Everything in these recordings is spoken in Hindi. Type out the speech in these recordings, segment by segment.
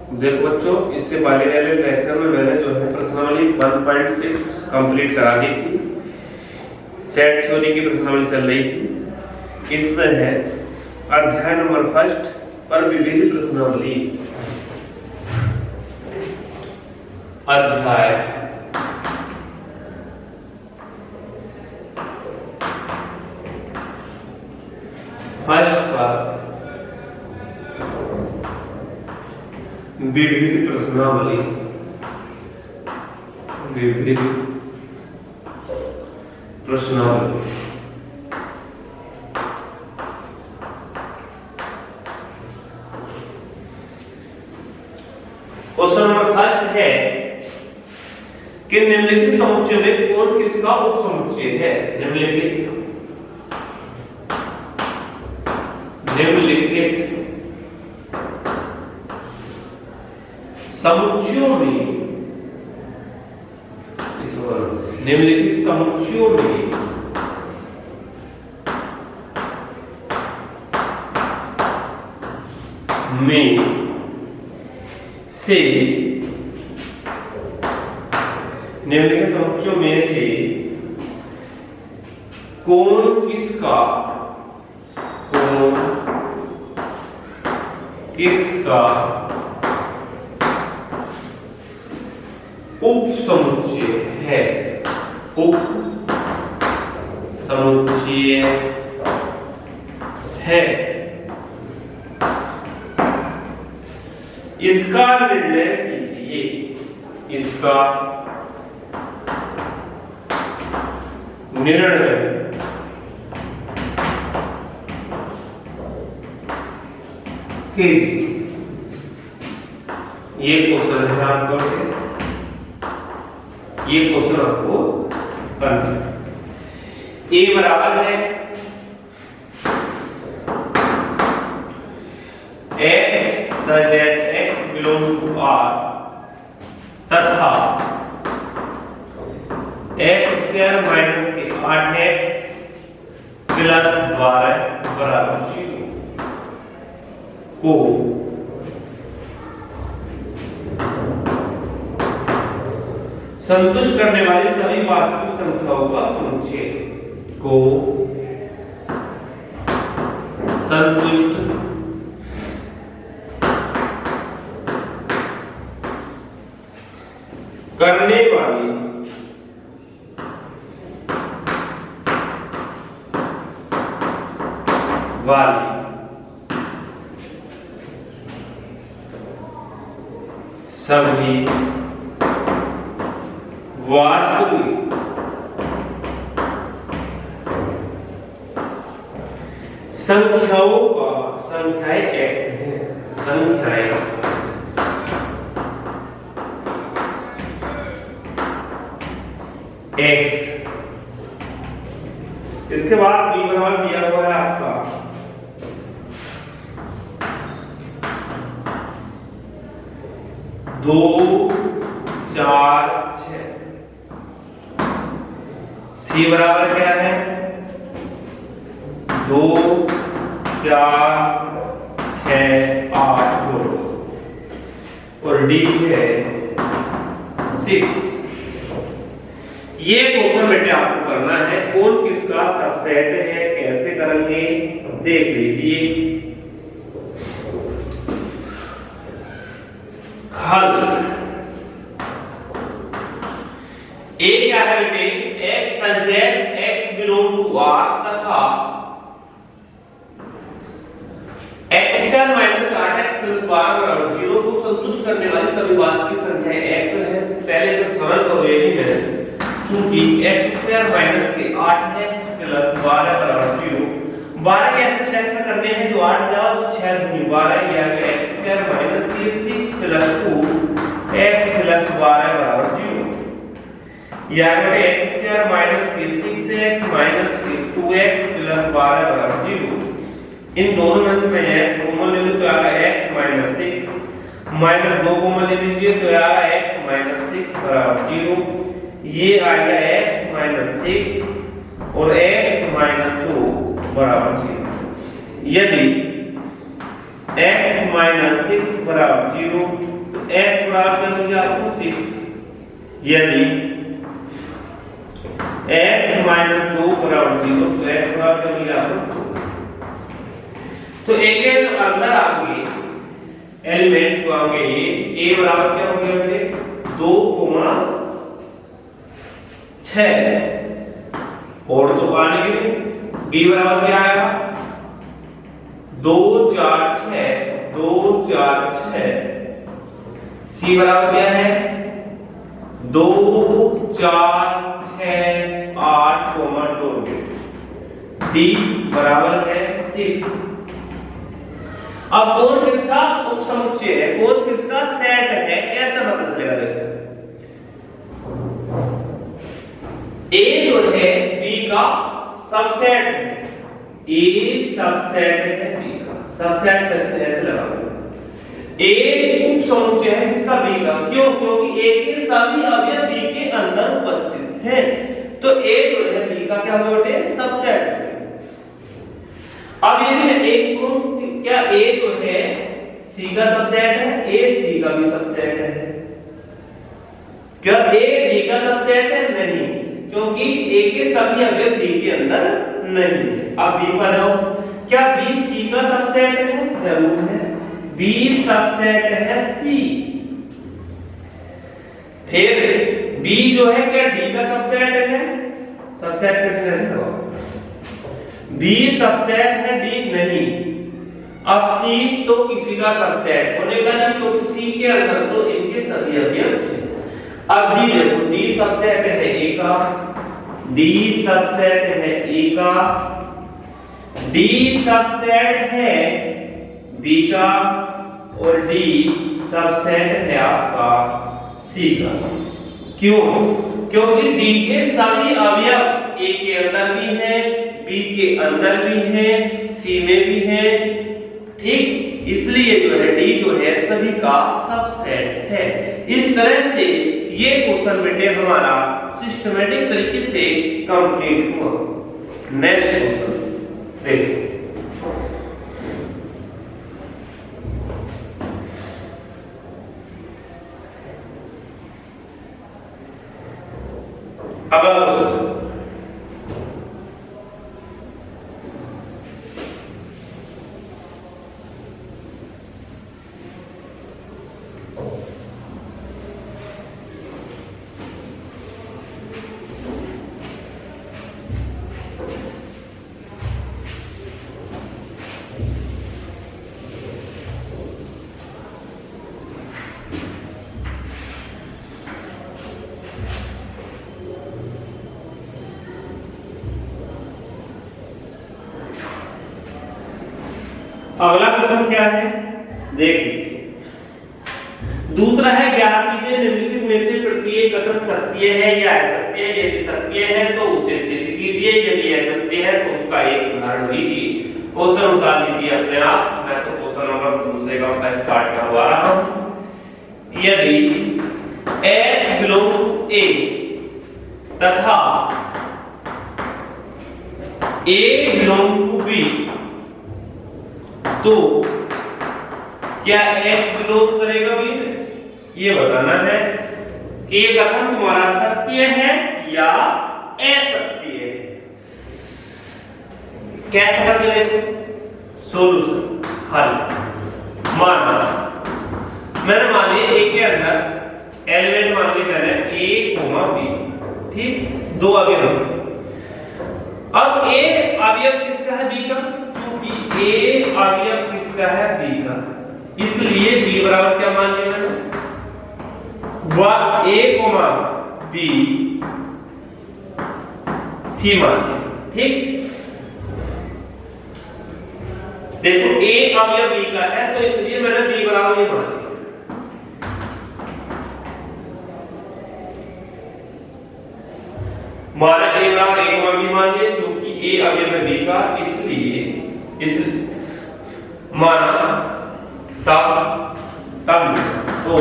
देखो बच्चों, इससे पहले वाले लेक्चर में मैंने जो है प्रश्नावली 1.6 कंप्लीट करा दी थी। सेट थ्योरी की प्रश्नावली चल रही थी। इसमें है अध्याय नंबर 1 पर विविध प्रश्नावली। अध्याय फर्स्ट पर विविध प्रश्नावली। विविध प्रश्नावली क्वेश्चन नंबर 1 है कि निम्नलिखित समुच्चय में कौन किसका उपसमुच्चय है। निम्नलिखित समुच्चयों में निम्नलिखित समुच्चयों में से निम्नलिखित समुच्चयों में से कौन किसका उपसमुच्चय है। उपसमुच्चय है, इसका निर्णय कीजिए। इसका निर्णय कीजिए। ये क्वेश्चन है आपको, ये क्वेश्चन आपको करना है। ए बराबर है x such that x belong to R तथा x स्क्वायर माइनस के 8x प्लस 12 बराबर 0 को संतुष्ट करने वाली सभी वास्तविक संख्याओं का समुच्चय को संतुष्ट करने वाली सभी वास्तविक संख्याओं का संख्याएं x है। संख्याएं x। इसके बाद b बराबर दिया हुआ है आपका 2 4 6। c बराबर क्या है 2 4 6 8 2 और d है 6। ये क्वेश्चन बेटे आपको करना है। कौन किसका सबसेट है, कैसे करेंगे देख लीजिए। हल ए क्या है बेटे x such that x belong to R तथा x square minus 8x plus 12 बराबर 0 को संतुष्ट करने वाली सभी वास्तविक संख्याएं x है। पहले से सरल करो, ये नहीं है क्योंकि x स्क्वायर माइनस के 8x प्लस 12 बराबर 0। 12 कैसे चेक करने हैं, जो 8 जाओ तो 6 दूनी 12, ये आ गया x स्क्वायर माइनस के 6 प्लस 2 x प्लस 12 बराबर 0। ये आ गया x स्क्वायर माइनस के 6x माइनस के 2x प्लस 12 बराबर 0। इन दोनों में से मैं x कॉमन ले लूं तो आएगा x माइनस 6 माइनस 2 कॉमन ले लीजिए तो आएगा x माइनस 6 बराबर 0। ये आएगा x माइनस 6 और x माइनस 2 बराबर 0। यदि x माइनस 6 बराबर 0, तो x बराबर क्या मिल गया आपको 6, यदि x माइनस 2 बराबर 0, तो x बराबर क्या मिल गया आपको 2। तो एक के अंदर आगे एलिमेंट को आगे ये a बराबर क्या हो गया बेटे 2, 6 और तो पाने के लिए b बराबर क्या आएगा 2 4 6, 2 4 6, c बराबर क्या है 2 4 6 8 2, d बराबर है 6। अब कौन किसका उपसमुच्चय है, कौन किसका सेट है, कैसे पता चलेगा देखो। A जो है B का सबसेट है, A सबसेट है B का, सबसेट ऐसे लगाओगे। A उपसमुच्चय है किसका B का, क्यों, क्योंकि A के सभी अवयव B के अंदर उपस्थित हैं, तो A जो है B का क्या होगा बेटे सबसेट। अब यदि मैं एक कहूं क्या A जो है C का सबसेट है, A C का भी सबसेट है, क्या A D का सबसेट है, नहीं, क्योंकि A के सभी अवयव B के अंदर नहीं है। अब B पर आओ, क्या B C का सबसेट है, जरूर है, B सबसेट है C। फिर B जो है क्या D का सबसेट है, सबसेट कैसे होगा, B सबसेट है D नहीं। अब C तो किसी का सबसेट होने का नहीं, तो C के अंदर तो इनके सभी अवयव हैं। अब D देखो, D सबसेट है A का, D सबसेट है A का, D सबसेट है B का, और D सबसेट है आपका C का। क्यों, क्योंकि D के सभी अवयव A के अंदर भी हैं, B के अंदर भी हैं, C में भी हैं, ठीक, इसलिए जो है D जो है सभी का सबसेट है। इस तरह से ये क्वेश्चन बेटे हमारा सिस्टमैटिक तरीके से कंप्लीट हुआ। नेक्स्ट क्वेश्चन देखिए, अगला क्वेश्चन, अगला क्वेश्चन क्या है देखिए, दूसरा है ज्ञात कीजिए निम्नलिखित में से प्रत्येक कथन सत्य है या असत्य है, यदि सत्य है तो उसे सिद्ध कीजिए, यदि असत्य है तो उसका एक उदाहरण दीजिए। क्वेश्चन उतार लीजिए अपने आप, मैं तो क्वेश्चन नंबर दूसरे का फर्स्ट पार्ट करवा रहा हूं। यदि S बिलोंग टू A तथा A बिलोंग टू B, तो क्या X बिलोंग करेगा B में, ये बताना है कि ये कथन तुम्हारा सत्य है या असत्य है। कैसे हल करेंगे, सॉल्यूशन हल। माना मैंने मान लिया A के अंदर एलिमेंट मान लिया मैंने A, B, ठीक, दो अवयव। अब A अवयव किसका है B का, चूंकि A अवयव किसका है B का, इसलिए B बराबर क्या मान लिया मैंने, A, B, C मान लिया, ठीक। देखो A अवयव B का है तो इसलिए मैंने B बराबर ये मान लिया। माना A बराबर A, B मान लिया, क्योंकि A अवयव है B का, इसलिए इस माना तब तो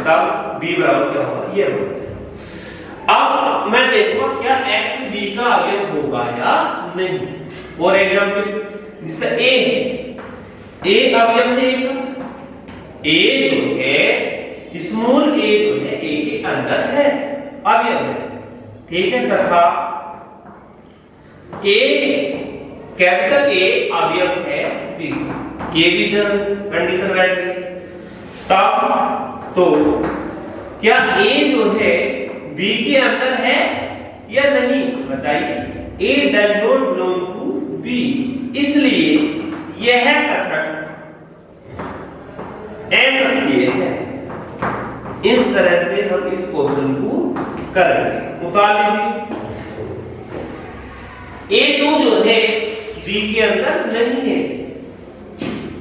तब B बराबर क्या होगा, ये होगा। अब मैं देखूंगा क्या X B का अवयव होगा या नहीं। और एग्जांपल जैसे A है, ए अवयव है ए का, ए जो है स्मॉल ए जो है ए के अंदर है, अवयव है, ठीक है। तथा ए कैपिटल ए अवयव है बी, ये भी कंडीशन राइट है। तब तो क्या ए जो है बी के अंदर है या नहीं, बताइए। A does not belong to B, इसलिए यह कथन असत्य है। इस तरह से हम इस क्वेश्चन को करेंगे। उतार लीजिए, ए तो जो है बी के अंदर नहीं है,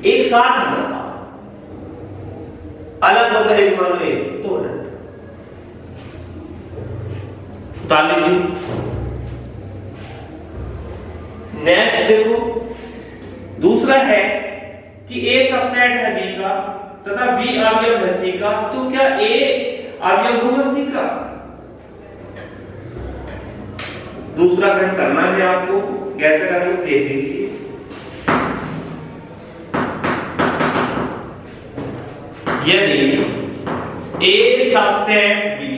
एक साथ है, अलग होकर एक मान लो तो है। उतार लीजिए। नेक्स्ट देखो, दूसरा है कि ए सबसेट है बी का तथा बी अवयव है सी का, तो क्या ए अवयव होगा सी का? दूसरा खंड करना है आपको, कैसे करेंगे देख लीजिए। यदि ए सबसेट बी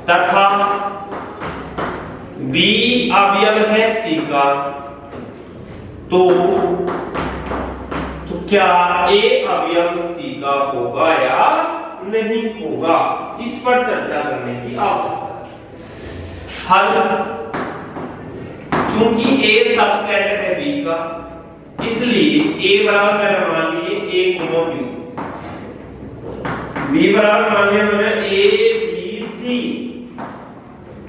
तथा बी अवयव है सी का, तो क्या ए अवयव सी का होगा या नहीं होगा, इस पर चर्चा करने की आवश्यकता है। हल, चूंकि ए सबसेट है बी का, इसलिए ए बराबर मैंने मान लिए ए गुना बी, बी बराबर मान लिया मैंने A B C.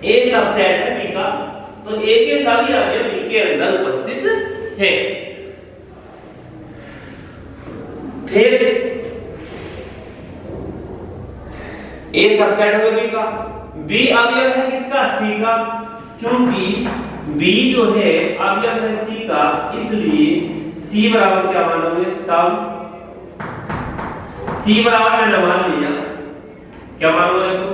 A subset है बी का, तो ए के सभी अवयव बी के अंदर उपस्थित है। फिर ए सबसेट है बी का, बी अवयव है किसका? सी का, चूंकि बी जो है अवयव है सी का, इसलिए सी बराबर क्या मानोगे? तब सी बराबर मैंने मान लिया, क्या मानोगे? तो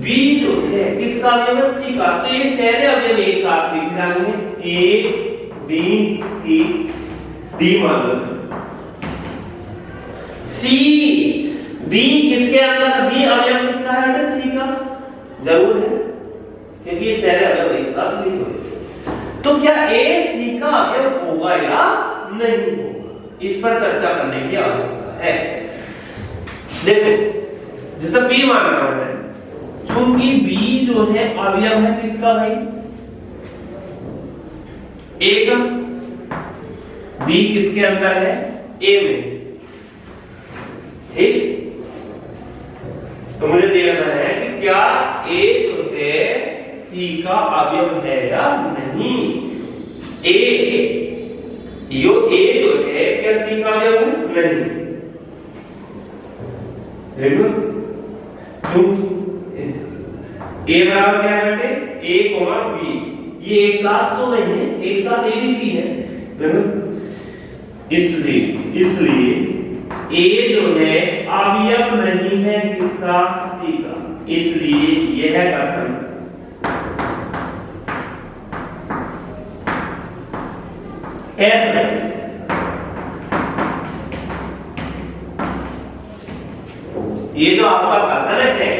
बी जो है किसका अवयव है? सी का, तो ये सारे अवयव एक साथ लिख देंगे, ए बी सी डी मान लो। सी बी किसके अंदर, बी अवयव किसका है? सी का, जरूर है क्योंकि ये सारे अवयव एक साथ लिखे। तो क्या ए सी का अवयव होगा या नहीं होगा, इस पर चर्चा करने की आवश्यकता है। देखो, जैसे बी माना है, चूंकि बी जो है अवयव है किसका भाई? ए का, बी किसके अंदर है? ए में, ठीक। तो मुझे देखना है कि क्या ए जो है सी का अवयव है या नहीं। ए जो है क्या सी का अवयव है? नहीं। देखो, ए बराबर क्या है बेटे? ए कोमा बी, ये एक साथ तो नहीं है, एक साथ ए बी सी है, इसलिए ए जो है अवयव नहीं है किसका? सी का, इसलिए यह कथन ऐसा है। ये जो आपका कथन है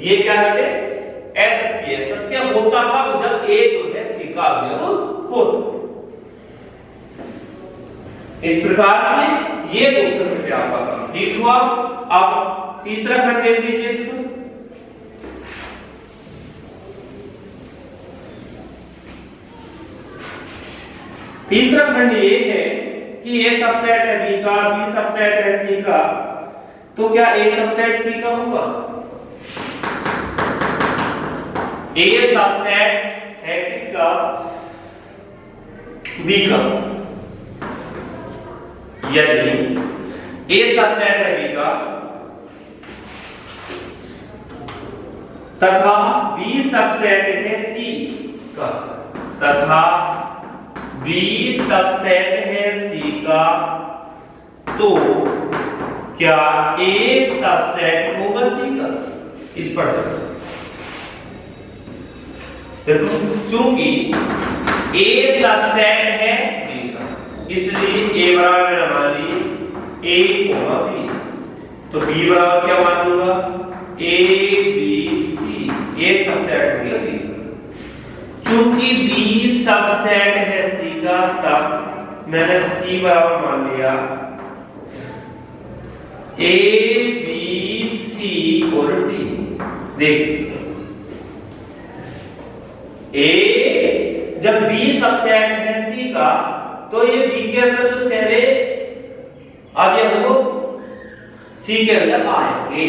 ये क्या है? असत्य है। सत्य होता था जब ए जो है सी का अवयव होता। इस प्रकार से ये क्वेश्चन है आपका कंप्लीट हुआ। अब तीसरा खंड देख लीजिए इसको। तीसरा खंड ये है कि ए सबसेट है बी का, बी सबसेट है सी का, तो क्या ए सबसेट सी का होगा? ए सबसेट है किसका? बी का। यदि ए सबसेट है बी का तथा बी सबसेट है सी का, तथा बी सबसेट है सी का, तो क्या ए सबसेट होगा सी का? इस पर देखो, चूंकि ए सबसेट है बी का, इसलिए ए बराबर मैंने मान ली ए कोमा बी, तो बी बराबर क्या मान लूंगा ए बी सी, ए सबसेट हो गया बी का। चूंकि बी सबसेट है सी का, तब मैंने सी बराबर मान लिया ए बी सी और डी। देख ए जब बी सबसेट है सी का, तो ये बी के अंदर तो पहले अब ये देखो सी के अंदर आएंगे।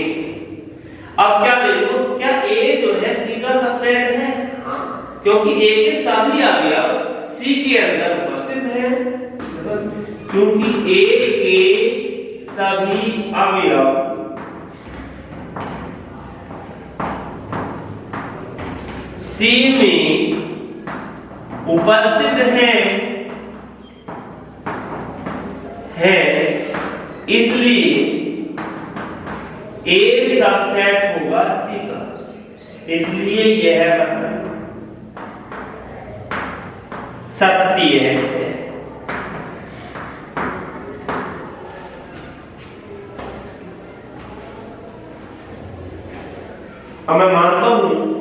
अब क्या देखो, क्या ए जो है सी का सबसेट है? हाँ, क्योंकि ए के सभी अवयव सी के अंदर उपस्थित हैं। क्योंकि ए के सभी अवयव सी में उपस्थित है, इसलिए ए सबसेट होगा सी का, इसलिए यह कथन सत्य है। अब मैं मानता हूं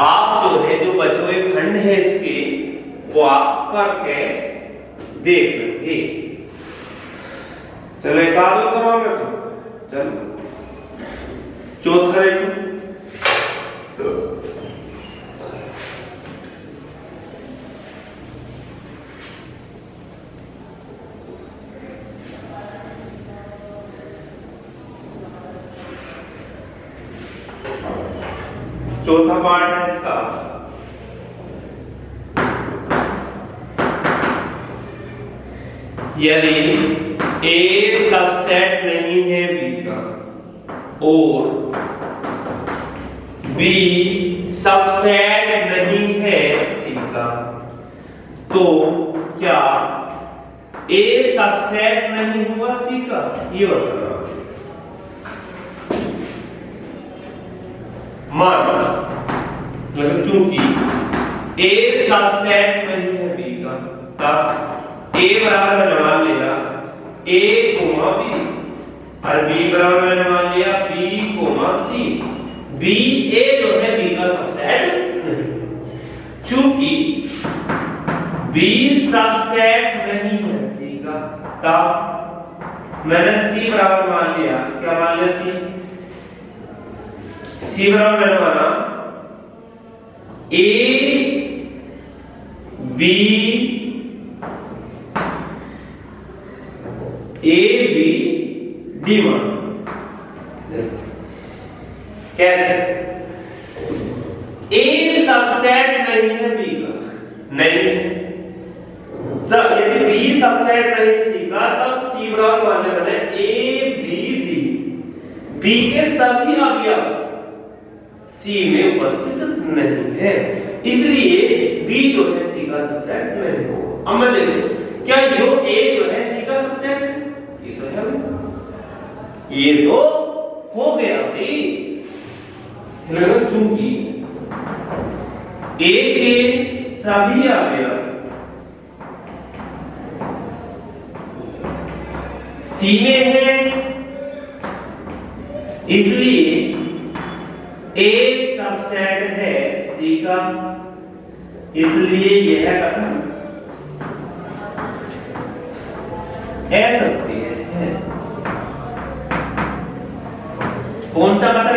आप जो है, जो बचे हुए खंड है इसके, वो आप करके देख लेंगे। चलो एक आदो करोगे तो चलो चौथा एक चौथा पार्ट है इसका। यदि ए सबसेट नहीं है बी का और बी सबसेट नहीं है सी का, तो क्या ए सबसेट नहीं होगा सी का? ये बताओ। मान चूंकि ए सबसेट नहीं है बी का, तब ए बराबर मैंने मान लिया ए कोमा बी, और बी बराबर मैंने मान लिया बी कोमा सी। बी ए जो है बी का सबसेट नहीं, चूंकि बी सबसेट नहीं है सी का, तब मैंने सी बराबर मान लिया, क्या मान लिया सी बराबर मैंने माना ए बी डी मान। कैसे? ए सबसेट नहीं है बी का, नहीं है। जब यदि बी सबसेट नहीं सी का, तब सी बराबर मानने वाले ए बी डी, बी के सभी अवयव सी में उपस्थित नहीं है, इसलिए बी जो है सी का सबसेट नहीं होगा। अब मैं देखो क्या यो ए जो है सी का सबसेट है? ये तो है, ये तो हो गया भाई। चूंकि ए के सभी अवयव सी में है, इसलिए ए सबसेट है सी का, इसलिए यह कथन असत्य है। कौन सा कथन